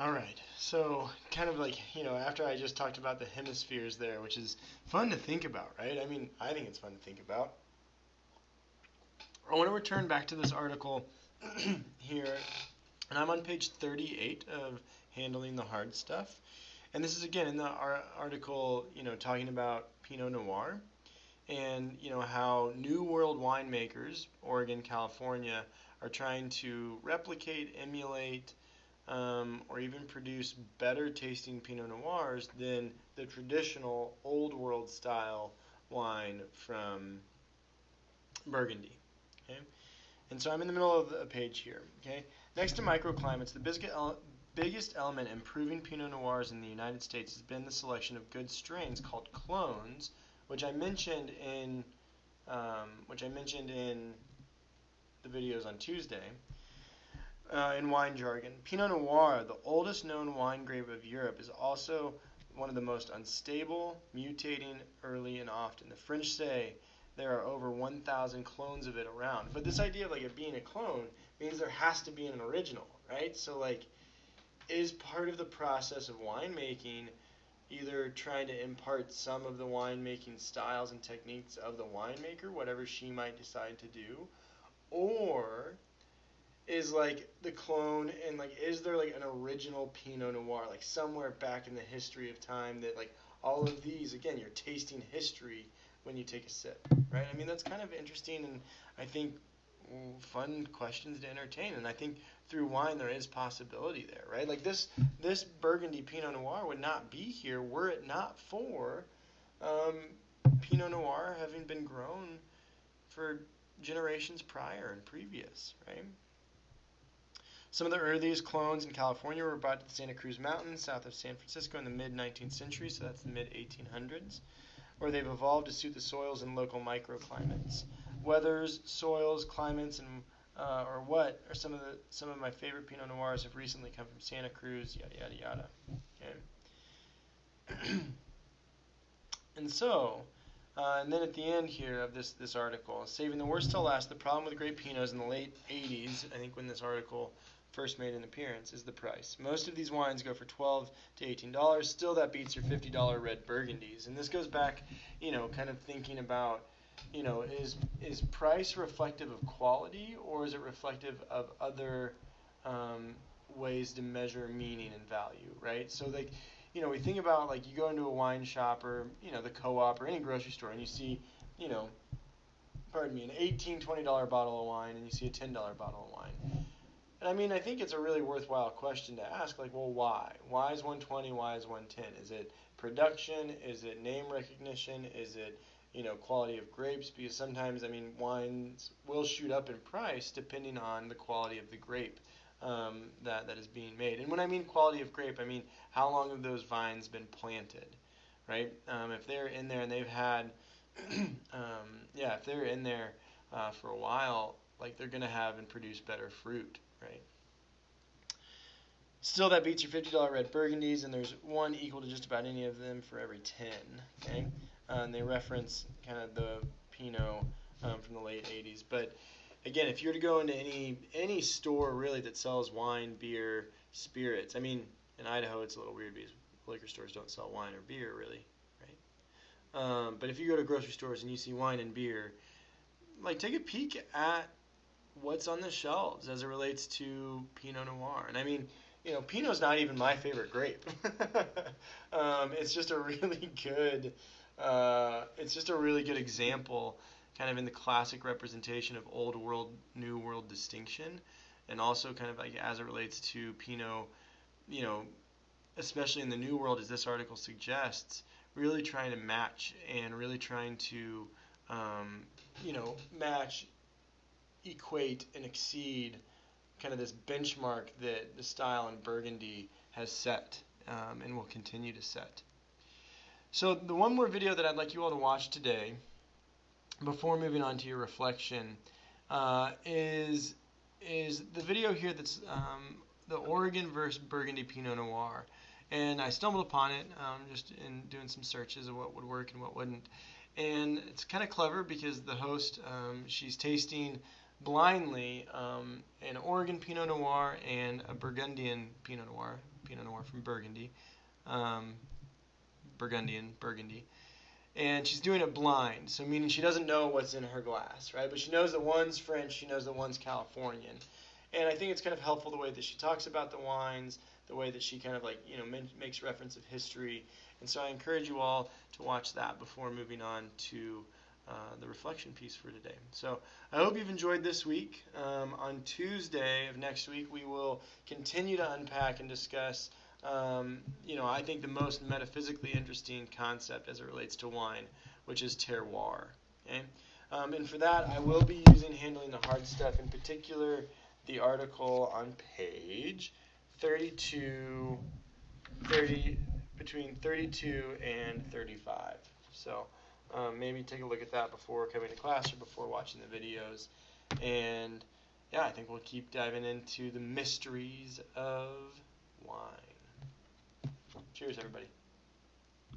All right. So, kind of like, after I just talked about the hemispheres there, which is fun to think about, right? I mean, I think it's fun to think about. I want to return back to this article here, and I'm on page 38 of Handling the Hard Stuff. And this is again in the article, talking about Pinot Noir and, how New World winemakers, Oregon, California, are trying to replicate, emulate, or even produce better tasting Pinot Noirs than the traditional Old World style wine from Burgundy. Okay? And so I'm in the middle of a page here. Okay? Next to microclimates, the biggest element improving Pinot Noirs in the United States has been the selection of good strains called clones, which I mentioned in the videos on Tuesday. In wine jargon, Pinot Noir, the oldest known wine grape of Europe, is also one of the most unstable, mutating early and often. The French say there are over 1,000 clones of it around. But this idea of like it being a clone means there has to be an original, right? So like, is part of the process of winemaking either trying to impart some of the winemaking styles and techniques of the winemaker, whatever she might decide to do, or is like the clone, and like is there like an original Pinot Noir like somewhere back in the history of time that like all of these, again, you're tasting history when you take a sip, right? I mean, that's kind of interesting, and I think fun questions to entertain. And I think through wine there is possibility there, right? Like this Burgundy Pinot Noir would not be here were it not for um, Pinot Noir having been grown for generations prior and previous, right? Some of the earliest clones in California were brought to the Santa Cruz Mountains south of San Francisco in the mid-19th century, so that's the mid-1800s, where they've evolved to suit the soils and local microclimates. Weathers, soils, climates, and or what are some of my favorite Pinot Noirs have recently come from Santa Cruz, yada yada yada. Okay. And so, and then at the end here of this article, saving the worst till last, the problem with great Pinots in the late 80s, I think when this article first made an appearance, is the price. Most of these wines go for $12 to $18. Still, that beats your $50 red Burgundies. And this goes back, kind of thinking about, is price reflective of quality, or is it reflective of other ways to measure meaning and value, right? So, like, we think about, like, you go into a wine shop or, the co-op or any grocery store, and you see, you know, pardon me, an $18, $20 bottle of wine, and you see a $10 bottle of wine. And I mean, I think it's a really worthwhile question to ask, like, well, why? Why is 120? Why is 110? Is it production? Is it name recognition? Is it, quality of grapes? Because sometimes, I mean, wines will shoot up in price depending on the quality of the grape that is being made. And when I mean quality of grape, I mean how long have those vines been planted, right? If they're in there and they've had, if they're in there for a while, like they're going to have and produce better fruit, right? Still, that beats your $50 red Burgundies, and there's one equal to just about any of them for every 10. Okay, and they reference kind of the Pinot from the late 80s. But again, if you were to go into any store really that sells wine, beer, spirits, I mean, in Idaho it's a little weird because liquor stores don't sell wine or beer really, right? But if you go to grocery stores and you see wine and beer, like take a peek at what's on the shelves as it relates to Pinot Noir. And I mean, Pinot's not even my favorite grape. It's just a really good. It's just a really good example, kind of in the classic representation of old world, new world distinction, and also kind of like as it relates to Pinot, you know, especially in the new world, as this article suggests, really trying to match and really trying to, match, equate, and exceed kind of this benchmark that the style in Burgundy has set and will continue to set. So the one more video that I'd like you all to watch today, before moving on to your reflection, is the video here that's the Oregon versus Burgundy Pinot Noir. And I stumbled upon it just in doing some searches of what would work and what wouldn't. And it's kind of clever because the host, she's tasting blindly an Oregon Pinot Noir and a Burgundian Pinot Noir from Burgundy, Burgundy. And she's doing it blind, so meaning she doesn't know what's in her glass, right? But she knows that one's French, she knows that one's Californian. And I think it's kind of helpful the way that she talks about the wines, the way that she kind of makes reference of history. And so I encourage you all to watch that before moving on to the reflection piece for today. So I hope you've enjoyed this week. On Tuesday of next week, we will continue to unpack and discuss I think the most metaphysically interesting concept as it relates to wine, which is terroir. Okay? And for that, I will be using Handling the Hard Stuff, in particular, the article on page 32, between 32 and 35. So maybe take a look at that before coming to class or before watching the videos. And yeah, I think we'll keep diving into the mysteries of wine. Cheers, everybody.